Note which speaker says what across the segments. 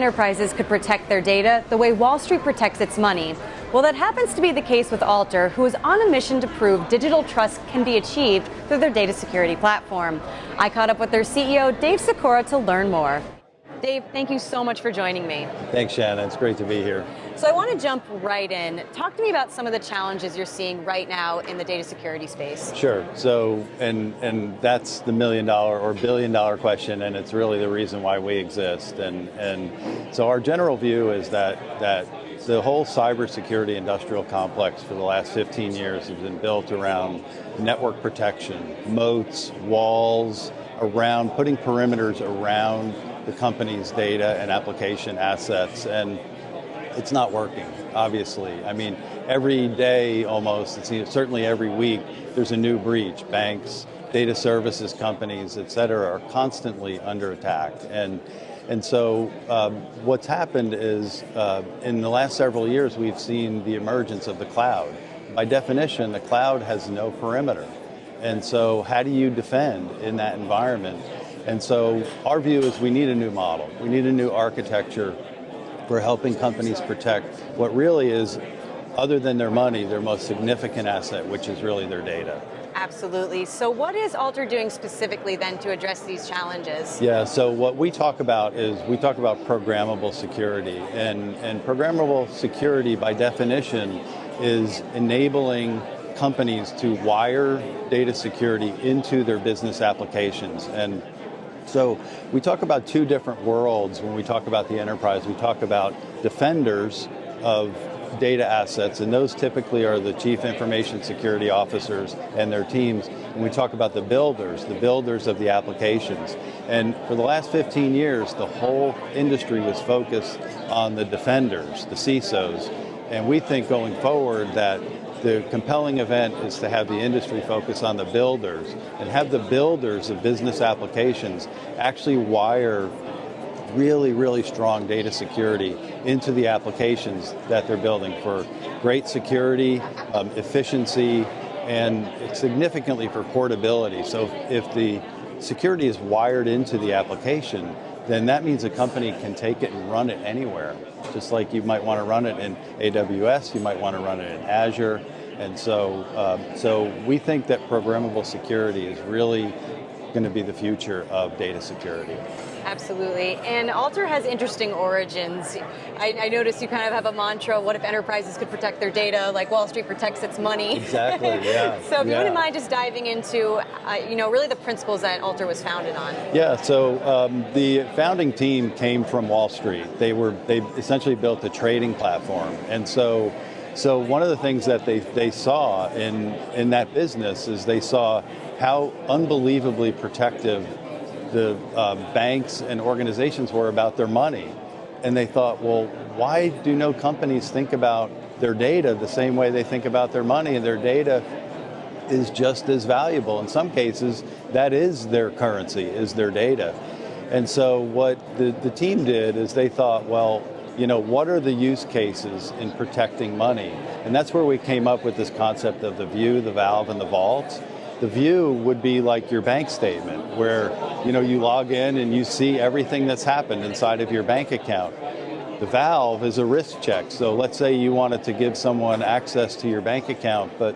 Speaker 1: enterprises could protect their data the way Wall Street protects its money? Well, that happens to be the case with ALTR, who is on a mission to prove digital trust can be achieved through their data security platform. I caught up with their CEO, Dave Sikora, to learn more. Dave, thank you so much for joining me.
Speaker 2: Thanks, Shannon. It's great to be here.
Speaker 1: So I want to jump right in. Talk to me about some of the challenges you're seeing right now in the data security space.
Speaker 2: Sure. So, and that's the $1 million or $1 billion question, and it's really the reason why we exist. And so our general view is that the whole cybersecurity industrial complex for the last 15 years has been built around network protection, moats, walls, around putting perimeters around the company's data and application assets, and it's not working, obviously. I mean, every day almost, it seems, certainly every week, there's a new breach. Banks, data services companies, et cetera, are constantly under attack. And so what's happened is in the last several years, we've seen the emergence of the cloud. By definition, the cloud has no perimeter. And so how do you defend in that environment? And so our view is we need a new model. We need a new architecture for helping companies protect what really is, other than their money, their most significant asset, which is really their data.
Speaker 1: Absolutely. So what is ALTR doing specifically then to address these challenges?
Speaker 2: Yeah, so what we talk about is we talk about programmable security. And programmable security, by definition, is enabling companies to wire data security into their business applications. And so we talk about two different worlds when we talk about the enterprise. We talk about defenders of data assets, and those typically are the chief information security officers and their teams. And we talk about the builders of the applications. And for the last 15 years, the whole industry was focused on the defenders, the CISOs. And we think going forward that the compelling event is to have the industry focus on the builders and have the builders of business applications actually wire really, really strong data security into the applications that they're building for great security, efficiency, and significantly for portability. So if the security is wired into the application, then that means a company can take it and run it anywhere. Just like you might want to run it in AWS, you might want to run it in Azure. And so we think that programmable security is really going to be the future of data security.
Speaker 1: Absolutely. And ALTR has interesting origins. I noticed you kind of have a mantra, what if enterprises could protect their data like Wall Street protects its money?
Speaker 2: Exactly, yeah.
Speaker 1: So if you wouldn't mind just diving into, really the principles that ALTR was founded on.
Speaker 2: Yeah, so the founding team came from Wall Street. They essentially built a trading platform. And so one of the things that they saw in that business is they saw how unbelievably protective the banks and organizations were about their money. And they thought, well, why do no companies think about their data the same way they think about their money? And their data is just as valuable. In some cases, that is their currency, is their data. And so what the team did is they thought, well, what are the use cases in protecting money? And that's where we came up with this concept of the view, the valve, and the vault. The view would be like your bank statement, where you log in and you see everything that's happened inside of your bank account. The valve is a risk check. So let's say you wanted to give someone access to your bank account, but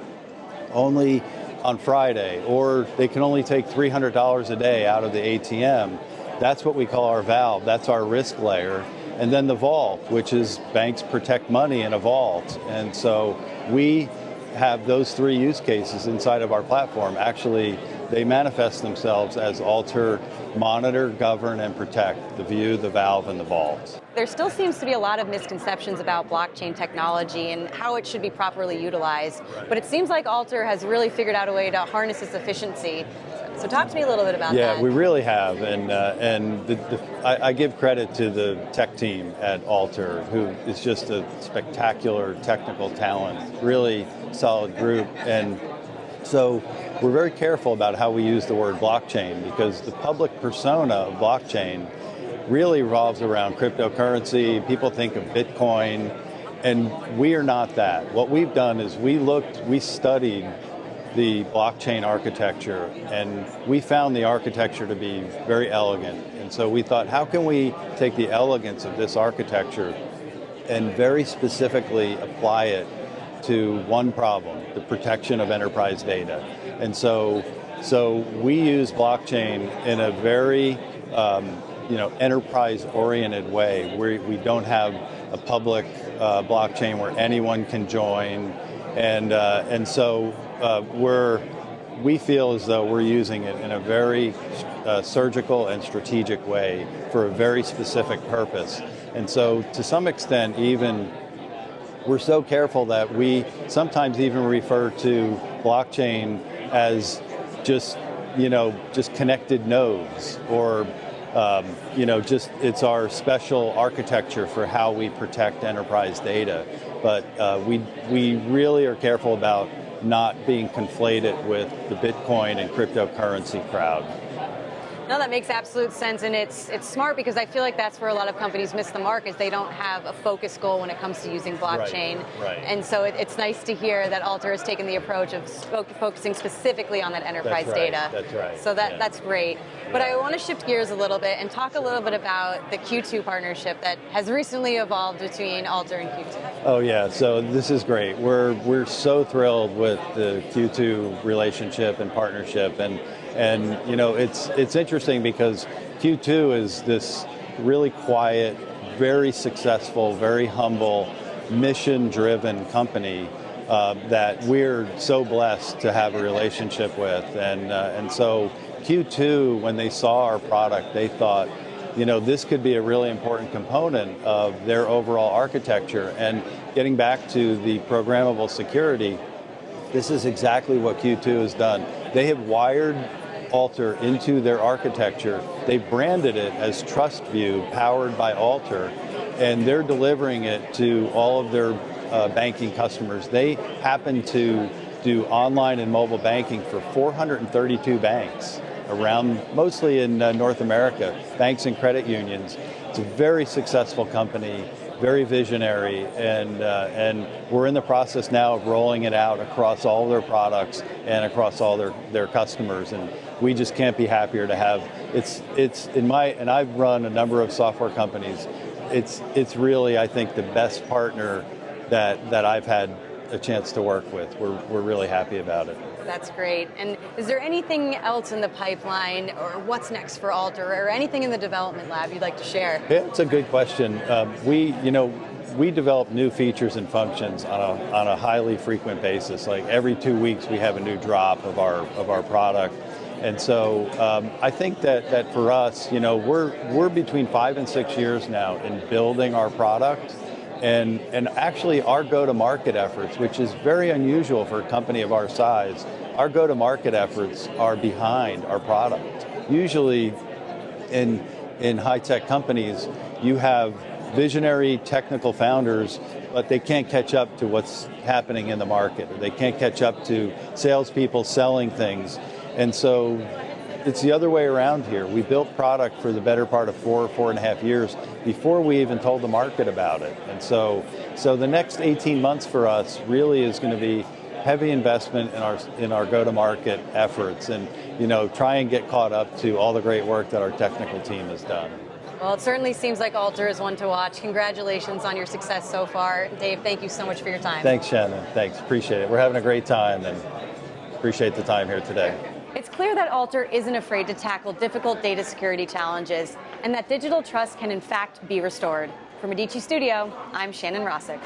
Speaker 2: only on Friday, or they can only take $300 a day out of the ATM. That's what we call our valve. That's our risk layer. And then the vault, which is banks protect money in a vault. And so we have those three use cases inside of our platform. Actually, they manifest themselves as ALTR monitor, govern, and protect, the view, the valve, and the vault.
Speaker 1: There still seems to be a lot of misconceptions about blockchain technology and how it should be properly utilized. Right. But it seems like ALTR has really figured out a way to harness its efficiency. So talk to me a little bit about that.
Speaker 2: Yeah, we really have, and I give credit to the tech team at ALTR, who is just a spectacular technical talent, really solid group. And so we're very careful about how we use the word blockchain, because the public persona of blockchain really revolves around cryptocurrency. People think of Bitcoin, and we are not that. What we've done is we studied the blockchain architecture, and we found the architecture to be very elegant. And so we thought, how can we take the elegance of this architecture and very specifically apply it to one problem, the protection of enterprise data. And so we use blockchain in a very enterprise-oriented way, where we don't have a public blockchain where anyone can join, and so we feel as though we're using it in a very surgical and strategic way for a very specific purpose. And so to some extent, even we're so careful that we sometimes even refer to blockchain as just connected nodes, or it's our special architecture for how we protect enterprise data. But we really are careful about not being conflated with the Bitcoin and cryptocurrency crowd.
Speaker 1: No, that makes absolute sense, and it's smart, because I feel like that's where a lot of companies miss the mark, is they don't have a focus goal when it comes to using blockchain.
Speaker 2: Right.
Speaker 1: And so it's nice to hear that ALTR has taken the approach of focusing specifically on that enterprise data.
Speaker 2: That's right.
Speaker 1: So that's great. But I want to shift gears a little bit and talk a little bit about the Q2 partnership that has recently evolved between ALTR and Q2.
Speaker 2: Oh yeah, so this is great. We're so thrilled with the Q2 relationship and partnership, and it's interesting because Q2 is this really quiet, very successful, very humble, mission-driven company that we're so blessed to have a relationship with. And so Q2, when they saw our product, they thought, this could be a really important component of their overall architecture. And getting back to the programmable security, this is exactly what Q2 has done. They have wired ALTR into their architecture. They branded it as TrustView, powered by ALTR, and they're delivering it to all of their banking customers. They happen to do online and mobile banking for 432 banks around, mostly in North America, banks and credit unions. It's a very successful company, very visionary, and we're in the process now of rolling it out across all their products and across all their customers, and we just can't be happier to have and I've run a number of software companies. It's really, I think, the best partner that I've had a chance to work with. We're really happy about it.
Speaker 1: That's great. And is there anything else in the pipeline, or what's next for ALTR, or anything in the development lab you'd like to share?
Speaker 2: Yeah, it's a good question. We develop new features and functions on a highly frequent basis. Like every 2 weeks, we have a new drop of our product. And so I think that for us, we're between 5 and 6 years now in building our product. And actually our go-to-market efforts, which is very unusual for a company of our size, our go-to-market efforts are behind our product. Usually in high-tech companies, you have visionary technical founders, but they can't catch up to what's happening in the market. Or they can't catch up to salespeople selling things. And so it's the other way around here. We built product for the better part of 4.5 years before we even told the market about it. And so the next 18 months for us really is going to be heavy investment in our go-to-market efforts, and try and get caught up to all the great work that our technical team has done.
Speaker 1: Well, it certainly seems like ALTR is one to watch. Congratulations on your success so far. Dave, thank you so much for your time.
Speaker 2: Thanks, Shannon. Thanks. Appreciate it. We're having a great time, and appreciate the time here today.
Speaker 1: It's clear that ALTR isn't afraid to tackle difficult data security challenges, and that digital trust can in fact be restored. From Medici Studio, I'm Shannon Rossick.